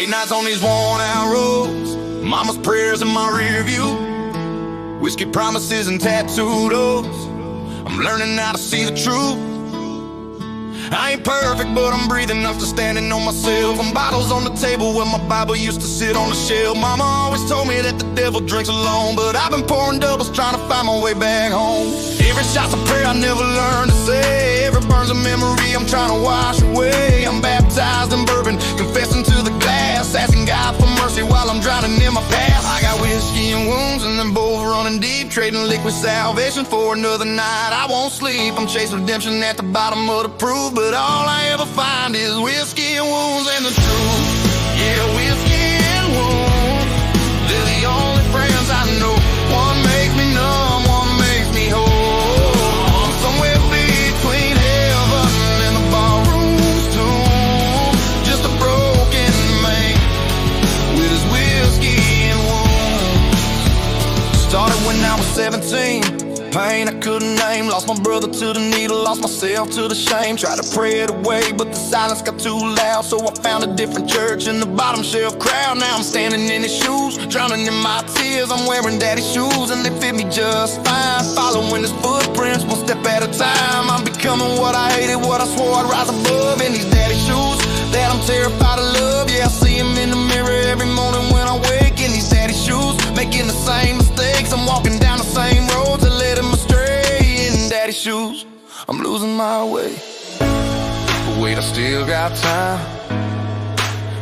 Late nights on these worn out roads, mama's prayers in my rear view, whiskey promises and tattooed oaths. I'm learning how to see the truth. I ain't perfect, but I'm breathing enough to standing on myself. And bottles on the table where my Bible used to sit on the shelf. Mama always told me that the devil drinks alone, but I've been pouring doubles trying to find my way back home. Every shot's a prayer I never learned to say. Every burn's a memory I'm trying to wash away. I'm baptized in bourbon, confessing to the glass, asking God for mercy while I'm drowning in my past. I got whiskey and wounds and them both running deep, trading liquid salvation for another night. I won't sleep, I'm chasing redemption at the bottom of the proof, but all I ever find is whiskey and wounds and the truth. Yeah, whiskey and wounds, they're the only friends I know. One makes me numb, one makes me whole. Somewhere between heaven and the barroom's tomb, just a broken man with his whiskey and wounds. Started when I was 17. Pain I couldn't name, lost my brother to the needle, lost myself to the shame. Tried to pray it away, but the silence got too loud, so I found a different church in the bottom shelf crowd. Now I'm standing in his shoes, drowning in my tears. I'm wearing daddy's shoes and they fit me just fine, following his footprints one step at a time. I'm becoming what I hated, what I swore I'd rise above. In these daddy shoes that I'm terrified of love. Yeah, I see him in the mirror every morning when I wake. In these daddy shoes, making the same mistakes. I'm walking down the same roads that led him astray. In daddy shoes, I'm losing my way. But wait, I still got time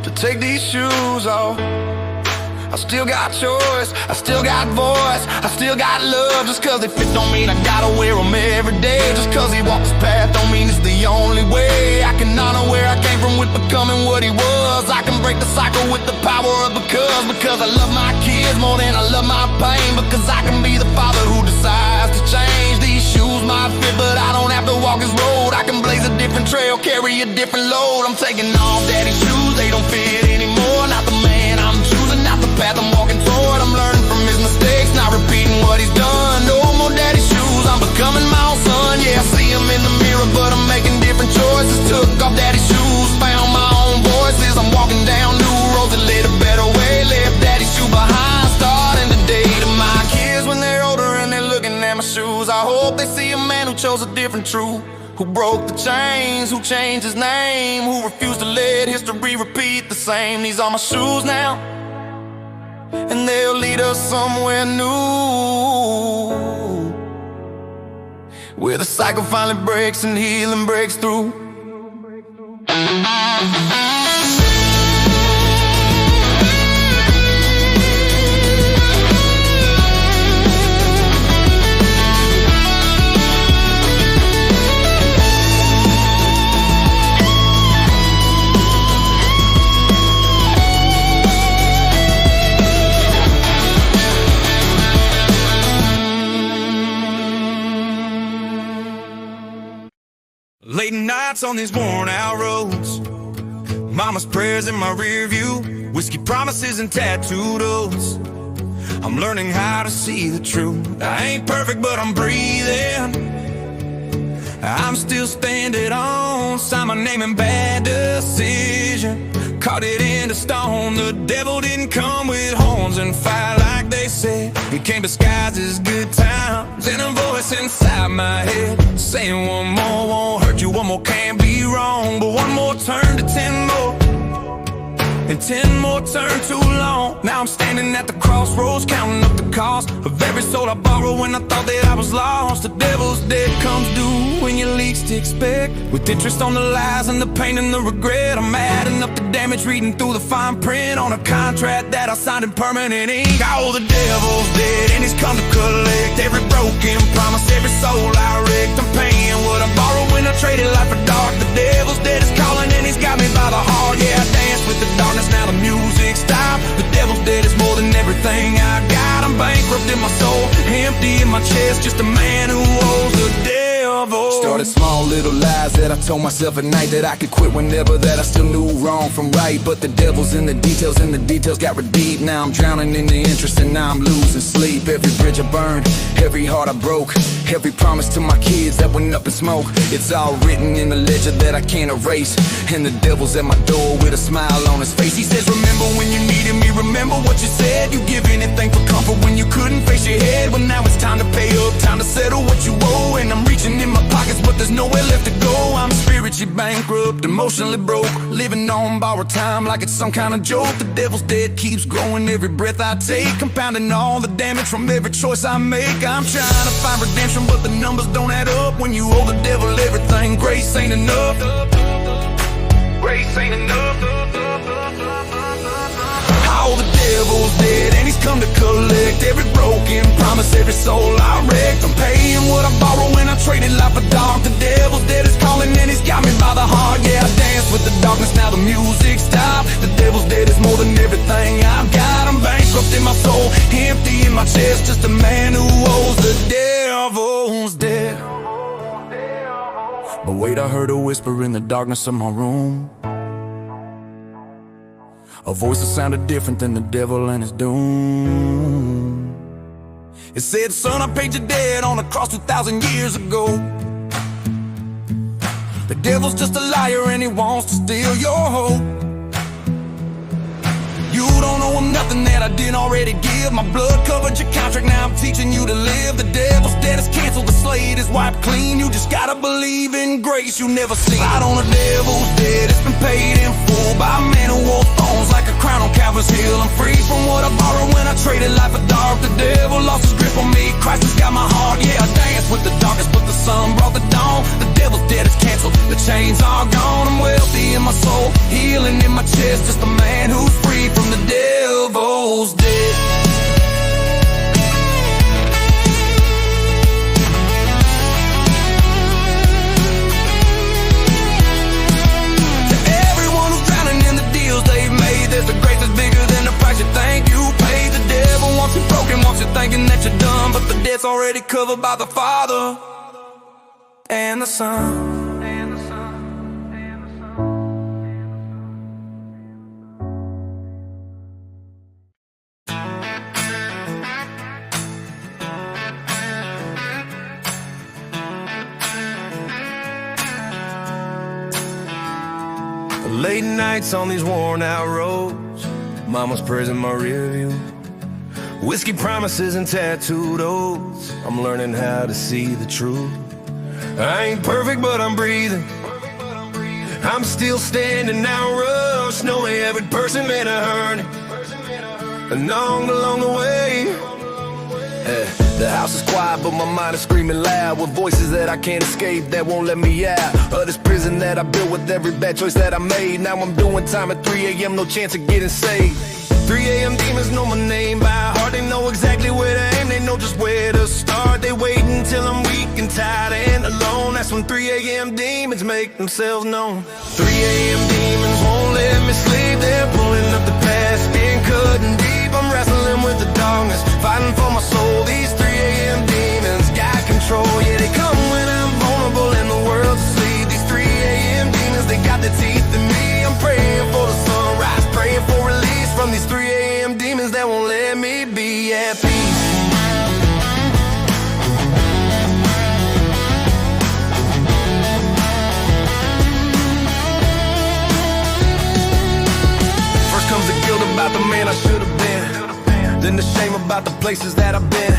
to take these shoes off. I still got choice, I still got voice, I still got love. Just cause they fit don't mean I gotta wear them every day. Just cause he walked this path don't mean it's the only way. I can honor where I came from with becoming what he was. I can break the cycle with the power of because I love my kids more than I love my pain. Because I can be the father who decides to change. These shoes might fit, but I don't have to walk his road. I can blaze a different trail, carry a different load. I'm taking off daddy's shoes, they don't fit anymore. Not the man I'm choosing, not the path I'm walking toward. I'm learning from his mistakes, not repeating what he's done. No more daddy's shoes, I'm becoming my own son. Yeah, I see him in the mirror, but I'm making different choices. Took off daddy's shoes, found my own voices. I'm walking down new roads that lead a better way. Left daddy's shoe behind, starting the day to my kids when they're older and they're looking at my shoes. I hope they see a man who chose a different truth, who broke the chains, who changed his name, who refused to let history repeat the same. These are my shoes now, and they'll lead us somewhere new, where the cycle finally breaks and healing breaks through. Late nights on these worn out roads, mama's prayers in my rear view, whiskey promises and tattooed oaths. I'm learning how to see the truth. I ain't perfect, but I'm breathing. I'm still standing on, sign my name in bad decision. Caught it into stone. The devil didn't come with horns and fire like they said. He came disguised as good times, and a voice inside my head saying one more won't hurt you, one more can't be wrong, but one more turn to 10 more, and 10 more turn too long. Now I'm standing at the crossroads, counting up the cost of every soul I borrowed when I thought that I was lost. The devil's debt comes due when you least expect, with interest on the lies and the pain and the regret. I'm adding up the damage, reading through the fine print on a contract that I signed in permanent ink. I owe the devil's debt and he's come to collect every broken promise, every soul I wrecked. I'm paying what I borrowed when I traded life for dark. The devil's dead is calling and he's got me by the heart. Yeah, I dance with the darkness, now the music stopped. The devil's dead is more than everything I got. I'm bankrupt in my soul, empty in my chest, just a man who owes the devil. Started small little lies that I told myself at night, that I could quit whenever, that I still knew wrong from right. But the devil's in the details, and the details got redeemed. Now I'm drowning in the interest, and now I'm losing sleep. Every bridge I burned, every heart I broke, every promise to my kids that went up in smoke. It's all written in the ledger that I can't erase, and the devil's at my door with a smile on his face. He says, remember when you needed me, remember what you said. You give anything for comfort when you couldn't face your head. Well, now it's time to pay up, time to settle what you owe. And I'm reaching in my pockets, but there's nowhere left to go. I'm spiritually bankrupt, emotionally broke, living on borrowed time like it's some kind of joke. The devil's dead keeps growing every breath I take, compounding all the damage from every choice I make. I'm trying to find redemption, but the numbers don't add up. When you owe the devil everything, grace ain't enough. Grace ain't enough. All the devil's dead, and he's come to collect every broken promise, every soul I wrecked. I'm paying what I borrowed when I traded life for dark. The devil's dead is calling, and he's got me by the heart. Yeah, I dance with the darkness, now the music stopped. The devil's dead is more than everything I've got. I'm bankrupt in my soul, empty in my chest, just a man who owes. The devil's dead. But wait, I heard a whisper in the darkness of my room, a voice that sounded different than the devil and his doom. It said, son, I paid your debt on the cross 2,000 years ago. The devil's just a liar and he wants to steal your hope. You don't owe him nothing that I didn't already give. My blood covered your contract, now I'm teaching you to live. The devil's debt is canceled, the slate is wiped clean. You just gotta believe in grace you never seen. Right on the devil's debt, it's been paid in full by a man who wore thorns like a crown on Calvary's hill. I'm free from what I borrowed when I traded life for dark. The devil lost his grip on me, Christ has got my heart. Yeah, I dance with the darkest, but the sun brought the dawn. The devil's debt is canceled, the chains are gone. I'm wealthy in my soul, healing in my chest, just a man who's free from the devil's dead. To everyone who's drowning in the deals they've made, there's a grace that's bigger than the price you think you paid. The devil wants you broken, wants you thinking that you're done, but the debt's already covered by the Father and the Son. Late nights on these worn out roads, mama's prayers in my rear view, whiskey promises and tattooed oaths. I'm learning how to see the truth. I ain't perfect, but I'm breathing. I'm still standing out rough, knowing every person made a hurting along the way. The house is quiet, but my mind is screaming loud, with voices that I can't escape that won't let me out of this prison that I built with every bad choice that I made. Now I'm doing time at 3 a.m., no chance of getting saved. 3 a.m. demons know my name by heart. They know exactly where to aim, they know just where to start. They wait until I'm weak and tired and alone. That's when 3 a.m. demons make themselves known. 3 a.m. demons won't let me sleep. They're pulling up the past, getting cutting deep. I'm wrestling with the darkness, fighting for my soul. These 3 a.m. demons got control. Yeah, they come when I'm vulnerable and the world's asleep. These 3 a.m. demons, they got their teeth in me. I'm praying for the sunrise, praying for release from these 3 a.m. demons that won't let me be at peace. First comes the guilt about the man I should have been, then the shame about the places that I've been,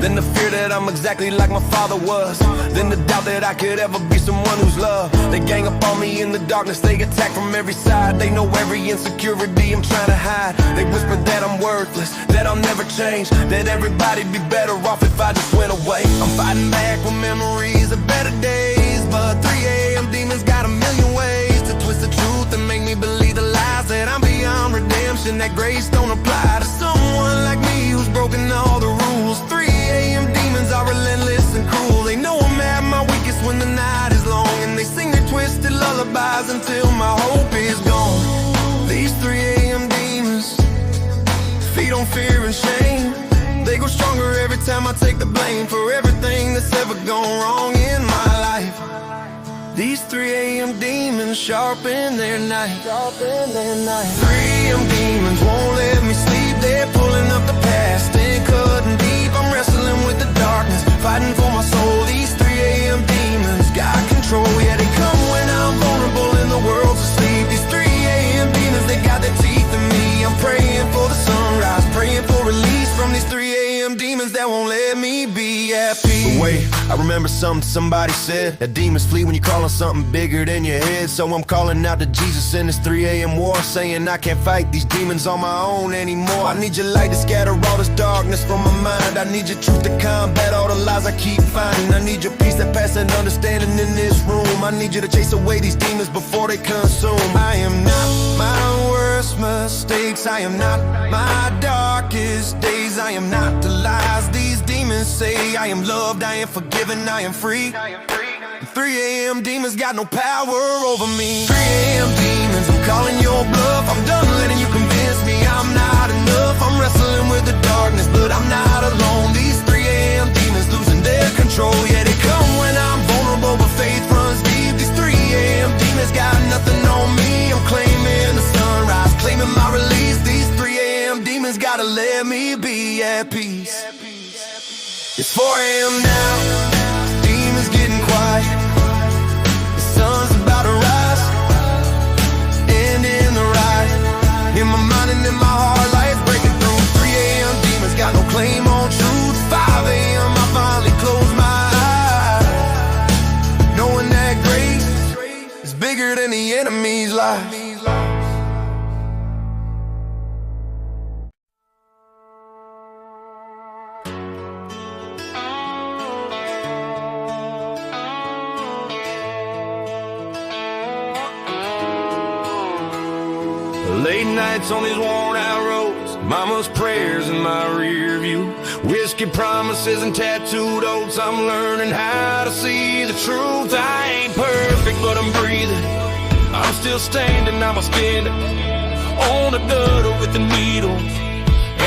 then the fear that I'm exactly like my father was, then the doubt that I could ever be someone who's loved. They gang up on me in the darkness, they attack from every side. They know every insecurity I'm trying to hide. They whisper that I'm worthless, that I'll never change, that everybody'd be better off if I just went away. I'm fighting back with memories of better days, but 3 a.m. demons got a million ways to twist the truth and make me believe the lies that I'm beyond redemption, that grace don't apply to someone like me who's broken all the rules. 3 a.m. demons are relentless and cruel. They know I'm at my weakest when the night is long, and they sing their twisted lullabies until my hope is gone. These 3 a.m. demons feed on fear and shame. They grow stronger every time I take the blame for everything that's ever gone wrong in my life. These 3 a.m. demons sharpen their knife. 3 a.m. demons won't let me sleep. They're pulling up the past and cutting deep. I'm that won't let me be at peace. But wait, I remember something somebody said, that demons flee when you call on something bigger than your head. So I'm calling out to Jesus in this 3 a.m. war, saying I can't fight these demons on my own anymore. I need your light to scatter all this darkness from my mind. I need your truth to combat all the lies I keep finding. I need your peace that passes understanding in this room. I need you to chase away these demons before they consume. I am not my worst mistakes, I am not my darkest days, I am not the lies these demons say. I am loved, I am forgiven, I am free. 3 a.m. demons got no power over me. 3 a.m. demons, I'm calling your bluff. I'm done letting you convince me I'm not enough. I'm wrestling with the darkness, but I'm not alone. These 3 a.m. demons losing their control. Yeah, they come when I'm vulnerable, but faith runs deep. These 3 a.m. demons got nothing on me. I'm claiming the sunrise, claiming my release. These 3 a.m. demons gotta let me be at peace. It's 4 a.m. now, demons getting quiet. The sun's about to rise, ending the ride. In my mind and in my heart, life breaking through. 3 a.m. demons got no claim on truth. 5 a.m. I finally close my eyes, knowing that grace is bigger than the enemy's life. Late nights on these worn out roads, mama's prayers in my rear view, whiskey promises and tattooed oaths. I'm learning how to see the truth. I ain't perfect, but I'm breathing. I'm still standing, I'm a skin on the gutter with the needle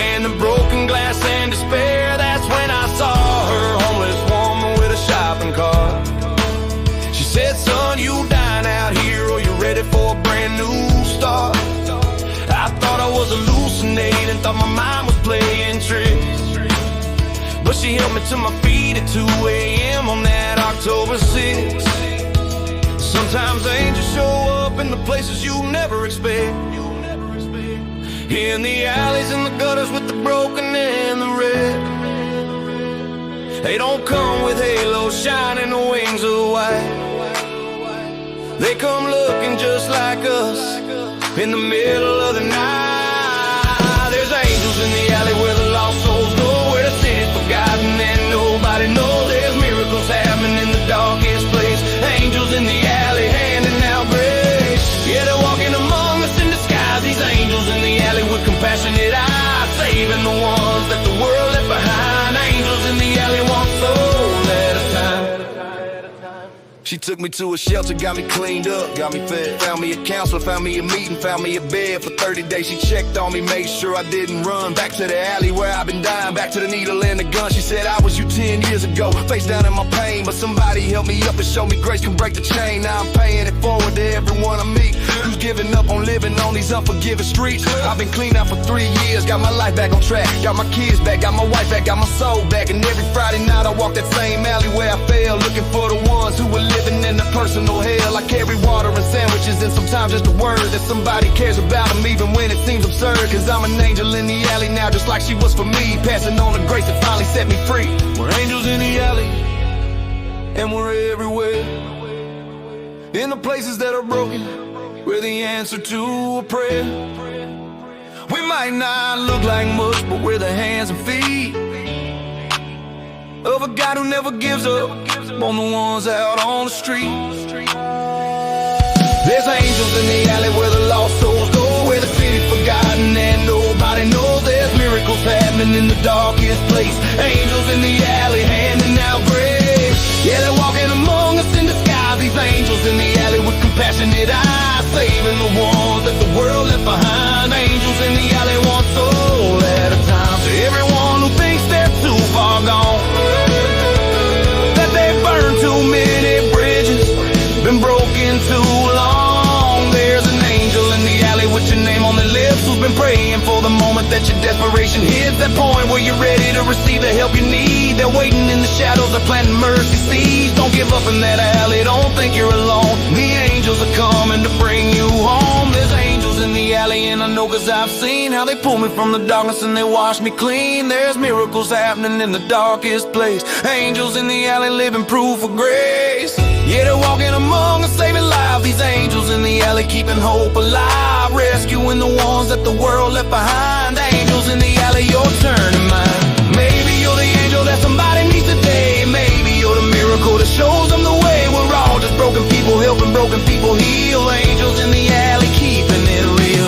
and the broken glass and despair. That's when I saw her, homeless woman with a shopping cart. She said, son, you dying out here or you're ready for a brand new start. I thought I was hallucinating, thought my mind was playing tricks, but she held me to my feet at 2 a.m. on that October 6th. Sometimes angels show up in the places you never expect, in the alleys and the gutters with the broken and the red. They don't come with halos shining the wings of white. They come looking just like us in the middle of the night. There's angels in the alley where the lost souls go, where the sin is forgotten and nobody knows. There's miracles happening in the darkest place. Angels in the alley handing out grace. Yeah, they're walking among us in disguise. These angels in the alley with compassionate eyes, saving the ones that the world left behind. Angels in the alley, one soul at a time. She took me to a shelter, got me cleaned up, got me fed. Found me a counselor, found me a meeting, found me a bed. For 30 days she checked on me, made sure I didn't run. Back to the alley where I've been dying, back to the needle and the gun. She said, I was you 10 years ago, face down in my pain, but somebody helped me up and showed me grace can break the chain. Now I'm paying it forward to everyone I meet who's giving up on living on these unforgiving streets. I've been clean out for 3 years, got my life back on track, got my kids back, got my wife back, got my soul back. And every Friday night I walk that same alley where I fell, looking for the ones who were living in the personal hell. I carry water and sandwiches and sometimes just a word that somebody cares about them, even when it seems absurd. Cause I'm an angel in the alley now, just like she was for me, passing on the grace that finally set me free. We're angels in the alley, and we're everywhere, in the places that are broken, we're the answer to a prayer. We might not look like much, but we're the hands and feet of a God who never gives up on the ones out on the street. There's angels in the alley where the lost souls go, where the city's forgotten and nobody knows. There's miracles happening in the darkest place. Angels in the alley handing out grace. Yeah, they're walking among us in disguise. These angels in the alley with compassionate eyes, saving the ones that the world left behind. Angels in the alley, one soul at a time. To everyone who thinks they're too far gone, that they've burned too many bridges, been broken too long. There's an angel in the alley with your name on their lips, who's been praying for the moment that your desperation hits that point where you're ready to receive the help you need. They're waiting in the shadows, they're planting mercy seeds. Don't give up in that alley, don't think you're alone. The angels are coming to bring you home. There's angels in the alley, and I know 'cause I've seen how they pull me from the darkness and they wash me clean. There's miracles happening in the darkest place. Angels in the alley living proof of grace. Yeah, they're walking among us, saving lives. These angels in the alley keeping hope alive, rescuing the ones that the world left behind. Angels in the alley, your turn and mine. Maybe you're the angel that somebody needs today. Maybe you're the miracle that shows them the way. We're all just broken people helping broken people heal. Angels in the alley keeping it real.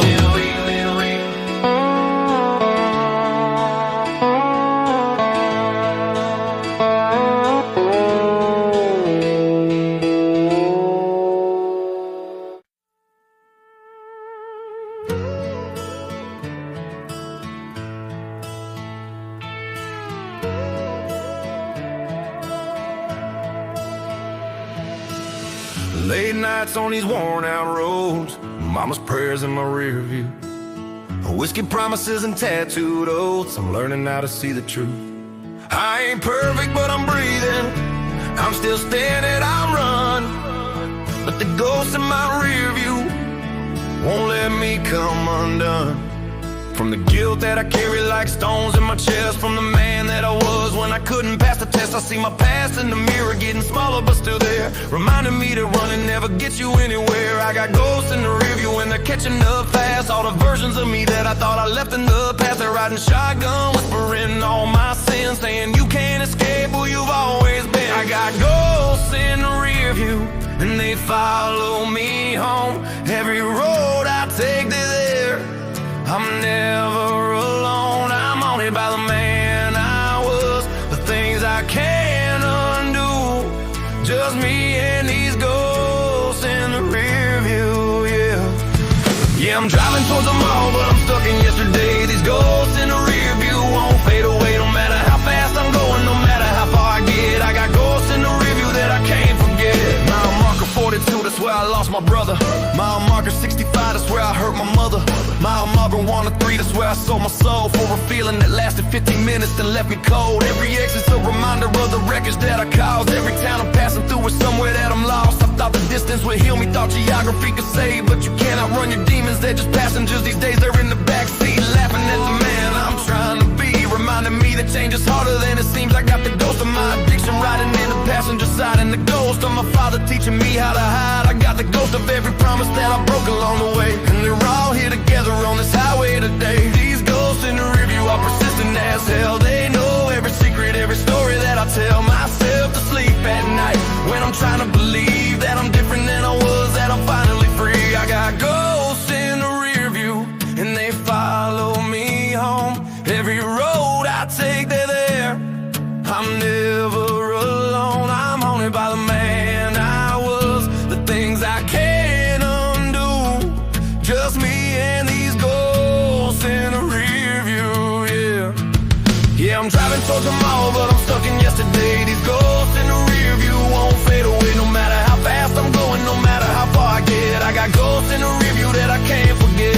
Late nights on these worn out roads, mama's prayers in my rear view, whiskey promises and tattooed oaths. I'm learning how to see the truth. I ain't perfect, but I'm breathing. I'm still standing, I'm run, but the ghosts in my rear view won't let me come undone. From the guilt that I carry like stones in my chest, from the man that I was when I couldn't pass the test. I see my past in the mirror getting smaller but still there, reminding me that running never gets you anywhere. I got ghosts in the rearview and they're catching up fast. All the versions of me that I thought I left in the past, they're riding shotgun, whispering all my sins, saying you can't escape who you've always been. I got ghosts in the rearview and they follow me home. Every road I take, they're there. I'm never alone. I'm haunted by the man I was, the things I can't undo. Just me and these ghosts in the rear view, yeah. Yeah, I'm driving towards the mall, but I'm stuck in yesterday. These ghosts in the rear view won't fade away. No matter how fast I'm going, no matter how far I get, I got ghosts in the rear view that I can't forget. Mile marker 42, that's where I lost my brother. Mile marker 65, that's where I hurt my mother. Mile marker 103, that's where I sold my soul for a feeling that lasted 15 minutes and left me cold. Every exit's a reminder of the wreckage that I caused. Every town I'm passing through is somewhere that I'm lost. I thought the distance would heal me, thought geography could save, but you cannot run your demons, they're just passengers. These days they're in the backseat, laughing at the man I'm trying to be, reminding me that change is harder than it seems. I got the ghost of my addiction riding in the passenger side, and the ghost of my father teaching me how to hide. I got the ghost of every promise that I broke along the way, and they're all here together on this highway today. These ghosts in the rearview are persistent as hell. They know every secret, every story that I tell myself to sleep at night, when I'm trying to believe that I'm different than I was, that I'm finally free. I got ghosts in the rearview and they follow me home. Every road I take, they're there. I'm never alone. I'm haunted by the man I was, the things I can't undo. Just me and these ghosts in the rear view, yeah. Yeah, I'm driving towards the mall, but I'm stuck in yesterday. These ghosts in the rear view won't fade away. No matter how fast I'm going, no matter how far I get, I got ghosts in the rear view that I can't forget.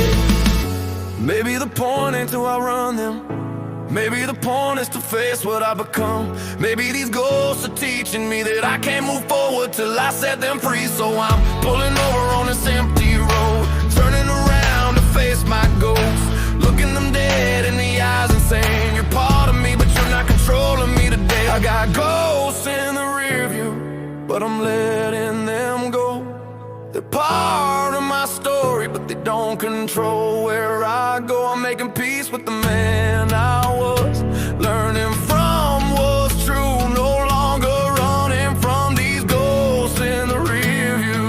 Maybe the point ain't to outrun them, maybe the point is to face what I become. Maybe these ghosts are teaching me that I can't move forward till I set them free. So I'm pulling over on this empty road, turning around to face my ghosts, looking them dead in the eyes and saying, you're part of me, but you're not controlling me today. I got ghosts in the rear view, but I'm letting them go. They're part of my story, but they don't control where I go. I'm making peace with the man I was, learning from what's true, no longer running from these ghosts in the rear view.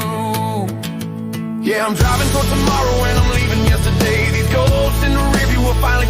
Yeah, I'm driving towards tomorrow and I'm leaving yesterday. These ghosts in the rear view will finally